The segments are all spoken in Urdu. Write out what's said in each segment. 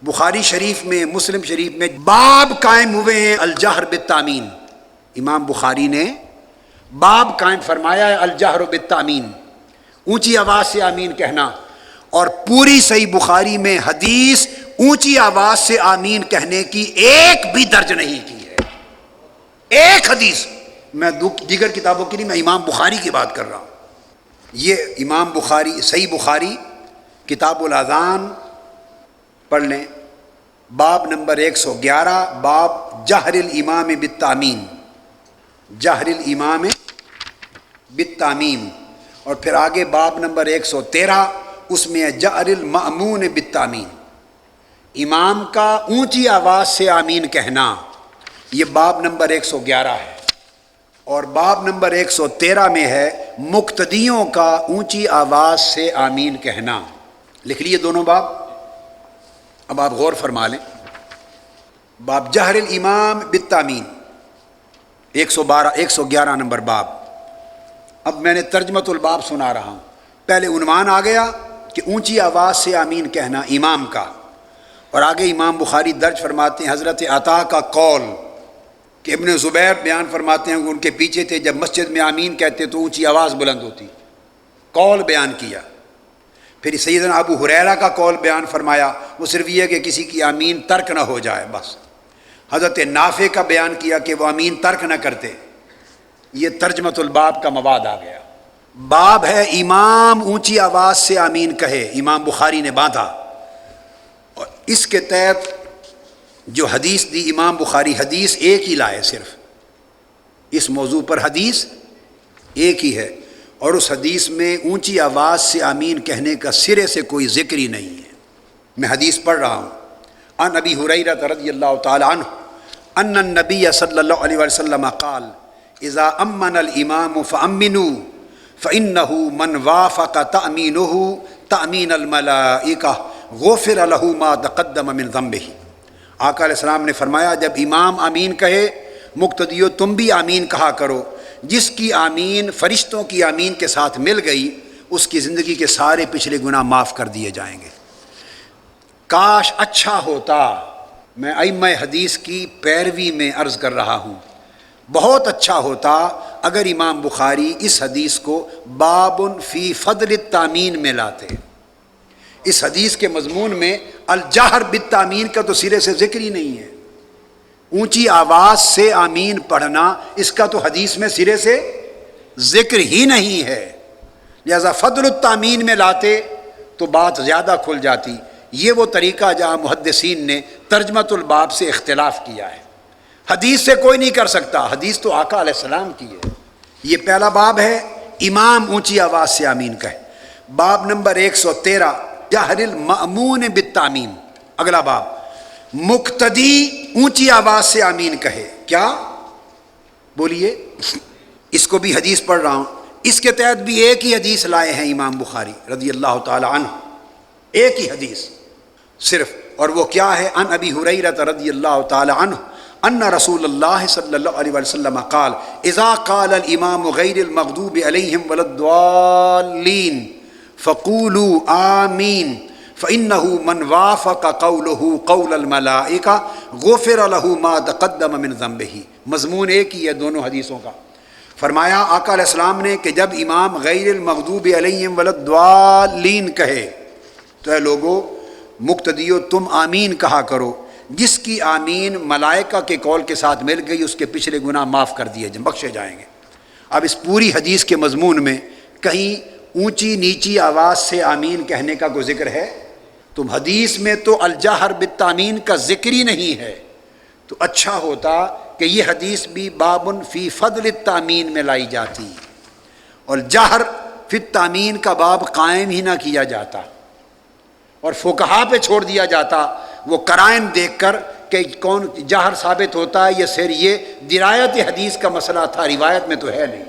بخاری شریف میں، مسلم شریف میں باب قائم ہوئے ہیں الجہر بالتامین۔ امام بخاری نے باب قائم فرمایا ہے الجہر بالتامین، اونچی آواز سے آمین کہنا، اور پوری صحیح بخاری میں حدیث اونچی آواز سے آمین کہنے کی ایک بھی درج نہیں کی ہے، ایک حدیث۔ میں دیگر کتابوں کی نہیں، میں امام بخاری کی بات کر رہا ہوں۔ یہ امام بخاری، صحیح بخاری کتاب الاذان پڑھ لیں، باب نمبر 111، باب جہر الامام بالتامین، جہر الامام بالتامین، اور پھر آگے باب نمبر 113، اس میں ہے جہر المأمون بالتامین، امام کا اونچی آواز سے آمین کہنا، یہ باب نمبر 111 ہے، اور باب نمبر 113 میں ہے مقتدیوں کا اونچی آواز سے آمین کہنا۔ لکھ لیے دونوں باب، اب آپ غور فرما لیں۔ باب جہر الامام بالتامین 111 نمبر باب۔ اب میں نے ترجمۃ الباب سنا رہا ہوں، پہلے عنوان آ گیا کہ اونچی آواز سے آمین کہنا امام کا، اور آگے امام بخاری درج فرماتے ہیں حضرت عطا کا قول کہ ابن زبیر بیان فرماتے ہیں کہ ان کے پیچھے تھے، جب مسجد میں آمین کہتے تو اونچی آواز بلند ہوتی، قول بیان کیا۔ پھر سیدنا ابو ہریرہ کا قول بیان فرمایا، وہ صرف یہ کہ کسی کی آمین ترک نہ ہو جائے بس۔ حضرت نافع کا بیان کیا کہ وہ آمین ترک نہ کرتے۔ یہ ترجمۃ الباب کا مواد آ گیا۔ باب ہے امام اونچی آواز سے آمین کہے، امام بخاری نے باندھا، اور اس کے تحت جو حدیث دی امام بخاری، حدیث ایک ہی لائے، صرف اس موضوع پر حدیث ایک ہی ہے، اور اس حدیث میں اونچی آواز سے آمین کہنے کا سرے سے کوئی ذکر ہی نہیں ہے۔ میں حدیث پڑھ رہا ہوں۔ عن ابی ہریرہ رضی اللہ تعالی عنہ ان النبی صلی اللہ علیہ وسلم قال اذا امن الامام فامنوا فانه من وافق تامینه تامین الملائکہ غفر له ما تقدم من ذنبہ۔ آقا علیہ السلام نے فرمایا جب امام آمین کہے، مقتدیو تم بھی آمین کہا کرو، جس کی آمین فرشتوں کی آمین کے ساتھ مل گئی اس کی زندگی کے سارے پچھلے گناہ معاف کر دیے جائیں گے۔ کاش اچھا ہوتا، میں ائمہ حدیث کی پیروی میں عرض کر رہا ہوں، بہت اچھا ہوتا اگر امام بخاری اس حدیث کو باب فی فضل التامین میں لاتے۔ اس حدیث کے مضمون میں الجہر بالتامین کا تو سرے سے ذکر ہی نہیں ہے، اونچی آواز سے آمین پڑھنا اس کا تو حدیث میں سرے سے ذکر ہی نہیں ہے، لہذا فضل التامین میں لاتے تو بات زیادہ کھل جاتی۔ یہ وہ طریقہ جہاں محدثین نے ترجمۃ الباب سے اختلاف کیا ہے، حدیث سے کوئی نہیں کر سکتا، حدیث تو آقا علیہ السلام کی ہے۔ یہ پہلا باب ہے امام اونچی آواز سے آمین کہے۔ باب نمبر 113 جہر المأمون بالتامین، اگلا باب مقتدی اونچی آواز سے آمین کہے، کیا بولیے؟ اس کو بھی حدیث پڑھ رہا ہوں، اس کے تحت بھی ایک ہی حدیث لائے ہیں امام بخاری رضی اللہ تعالی عنہ، ایک ہی حدیث صرف، اور وہ کیا ہے؟ عن ابی ہریرہ رضی اللہ تعالی عنہ ان رسول اللہ صلی اللہ علیہ وسلم قال اذا قال الامام غیر المغضوب علیہم ولا الضالین فقولوا آمین فإنه من وافق قوله قول الملائکہ غفر له ما تقدم من ذنبہ۔ مضمون ایک ہی ہے دونوں حدیثوں کا۔ فرمایا آقا علیہ السلام نے کہ جب امام غیر المغضوب علیہم ولا الضالین کہے تو اے لوگو مقتدیو تم آمین کہا کرو، جس کی آمین ملائکہ کے قول کے ساتھ مل گئی اس کے پچھلے گناہ معاف کر دیے بخشے جائیں گے۔ اب اس پوری حدیث کے مضمون میں کہیں اونچی نیچی آواز سے آمین کہنے کا کوئی ذکر ہے؟ تم حدیث میں تو الجہر بالتامین کا ذکر ہی نہیں ہے، تو اچھا ہوتا کہ یہ حدیث بھی باب فی فضل التامین میں لائی جاتی اور جہر فی التامین کا باب قائم ہی نہ کیا جاتا اور فقہا پہ چھوڑ دیا جاتا، وہ قرائن دیکھ کر کہ کون جہر ثابت ہوتا ہے، یہ صرف یہ درایت حدیث کا مسئلہ تھا، روایت میں تو ہے نہیں۔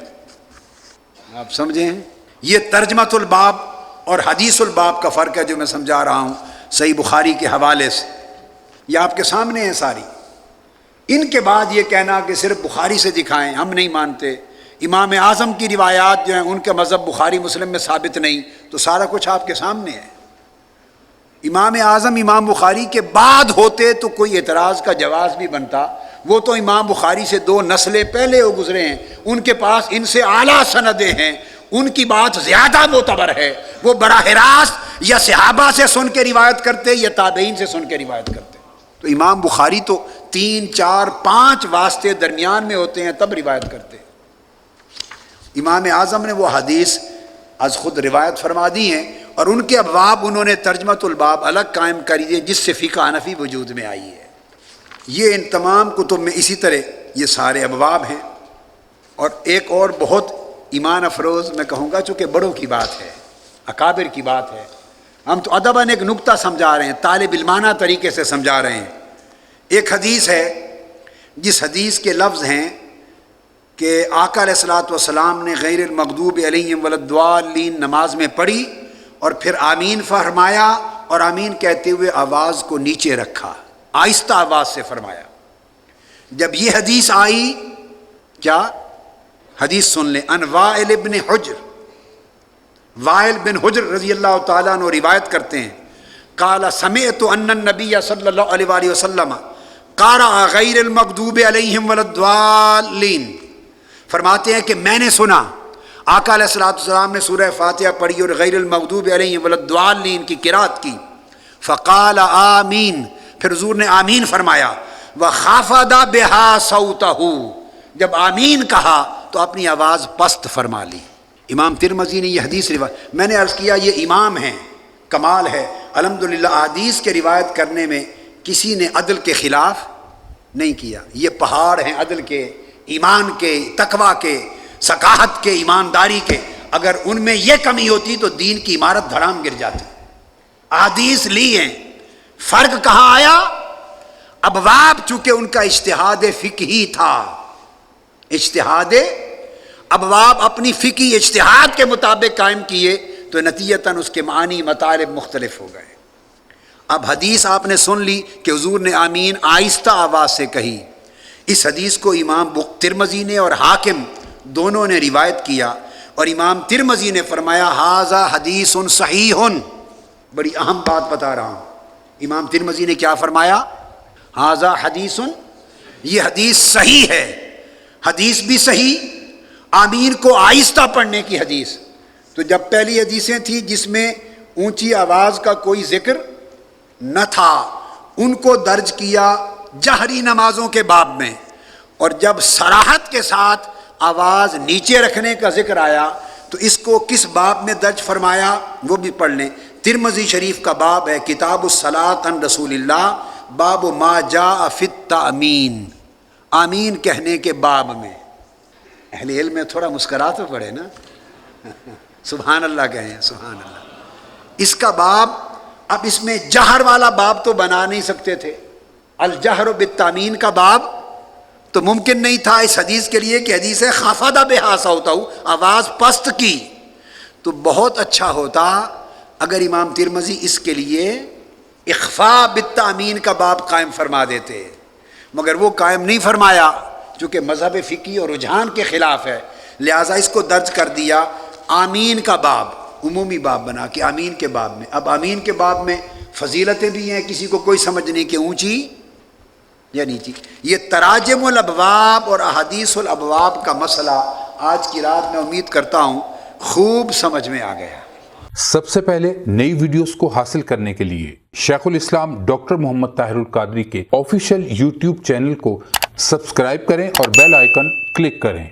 آپ سمجھیں، یہ ترجمۃ الباب اور حدیث الباب کا فرق ہے جو میں سمجھا رہا ہوں صحیح بخاری کے حوالے سے، یہ آپ کے سامنے ہے ساری۔ ان کے بعد یہ کہنا کہ صرف بخاری سے دکھائیں، ہم نہیں مانتے، امام اعظم کی روایات جو ہیں ان کے مذہب بخاری مسلم میں ثابت نہیں، تو سارا کچھ آپ کے سامنے ہے۔ امام اعظم امام بخاری کے بعد ہوتے تو کوئی اعتراض کا جواز بھی بنتا، وہ تو امام بخاری سے 2 نسلیں پہلے وہ گزرے ہیں، ان کے پاس ان سے اعلیٰ سندیں ہیں، ان کی بات زیادہ معتبر ہے، وہ براہ راست یا صحابہ سے سن کے روایت کرتے یا تابعین سے سن کے روایت کرتے. تو امام بخاری تو 3 4 5 واسطے درمیان میں ہوتے ہیں تب روایت کرتے. امام اعظم نے وہ حدیث از خود روایت فرما دی ہیں، اور ان کے ابواب انہوں نے ترجمۃ الباب الگ قائم کر دیے جس سے فقہ حنفی وجود میں آئی ہے. یہ ان تمام کتب میں اسی طرح یہ سارے ابواب ہیں. اور ایک اور بہت ایمان افروز میں کہوں گا، چونکہ بڑوں کی بات ہے، اکابر کی بات ہے، ہم تو ادباً ایک نکتہ سمجھا رہے ہیں، طالب علمانہ طریقے سے سمجھا رہے ہیں. ایک حدیث ہے جس حدیث کے لفظ ہیں کہ آقا علیہ الصلوۃ والسلام نے غیر المغضوب علیہم ولا الضالین نماز میں پڑھی اور پھر آمین فرمایا، اور آمین کہتے ہوئے آواز کو نیچے رکھا، آہستہ آواز سے فرمایا. جب یہ حدیث آئی، کیا حدیث سن لیں، ان وائل بن حجر، وائل بن حجر رضی اللہ تعالیٰ عنہ روایت کرتے ہیں، قال سمعت ان النبی صلی اللہ علیہ وآلہ وسلم قرأ غیر المغضوب علیہم ولا الضالین، فرماتے ہیں کہ میں نے سنا آقا علیہ الصلوۃ والسلام نے سورہ فاتحہ پڑھی اور غیر المغضوب علیہم ولا الضالین کی قرات کی. فقال آمین، پھر حضور نے آمین فرمایا. وخفض بها صوته، جب آمین کہا تو اپنی آواز پست فرما لی. امام ترمذی نے یہ حدیث روایت، میں نے عرض کیا یہ امام ہیں، کمال ہے الحمدللہ، حدیث کے روایت کرنے میں کسی نے عدل کے خلاف نہیں کیا. یہ پہاڑ ہیں عدل کے، ایمان کے، تقوی کے، ثقافت کے، ایمانداری کے. اگر ان میں یہ کمی ہوتی تو دین کی عمارت دھڑام گر جاتی. حدیث لی ہیں، فرق کہاں آیا؟ ابواب چونکہ ان کا اجتہاد فقہی تھا، اجتہاد ابواب اپنی فقہی اجتہاد کے مطابق قائم کیے تو نتیجتاً اس کے معنی مطالب مختلف ہو گئے. اب حدیث آپ نے سن لی کہ حضور نے آمین آہستہ آواز سے کہی. اس حدیث کو امام ترمذی نے اور حاکم دونوں نے روایت کیا، اور امام ترمذی نے فرمایا ھذا حدیث صحیح. بڑی اہم بات بتا رہا ہوں، امام ترمذی نے کیا فرمایا؟ ھذا حدیث، یہ حدیث صحیح ہے. حدیث بھی صحیح، آمین کو آہستہ پڑھنے کی حدیث. تو جب پہلی حدیثیں تھیں جس میں اونچی آواز کا کوئی ذکر نہ تھا، ان کو درج کیا جہری نمازوں کے باب میں، اور جب صراحت کے ساتھ آواز نیچے رکھنے کا ذکر آیا تو اس کو کس باب میں درج فرمایا وہ بھی پڑھ لیں. ترمذی شریف کا باب ہے کتاب الصلاۃ عن رسول اللہ، باب ما جاء فی التأمین، آمین کہنے کے باب میں. اہل علم میں تھوڑا مسکرا تو پڑے نا، سبحان اللہ کہیں، سبحان اللہ. اس کا باب، اب اس میں جہر والا باب تو بنا نہیں سکتے تھے، الجہر بالتامین کا باب تو ممکن نہیں تھا اس حدیث کے لیے کہ حدیث خفض بها صوته، آواز پست کی. تو بہت اچھا ہوتا اگر امام ترمذی اس کے لیے اخفاء بالتامین کا باب قائم فرما دیتے، مگر وہ قائم نہیں فرمایا چونکہ مذہب فقہی اور رجحان کے خلاف ہے، لہٰذا اس کو درج کر دیا آمین کا باب، عمومی باب بنا کے آمین کے باب میں. اب آمین کے باب میں فضیلتیں بھی ہیں، کسی کو کوئی سمجھ نہیں کہ اونچی یا نیچی. یہ تراجم الابواب اور احادیث الابواب کا مسئلہ آج کی رات میں امید کرتا ہوں خوب سمجھ میں آ گیا. سب سے پہلے نئی ویڈیوز کو حاصل کرنے کے لیے شیخ الاسلام ڈاکٹر محمد طاہر القادری کے آفیشیل یوٹیوب چینل کو سبسکرائب کریں اور بیل آئیکن کلک کریں.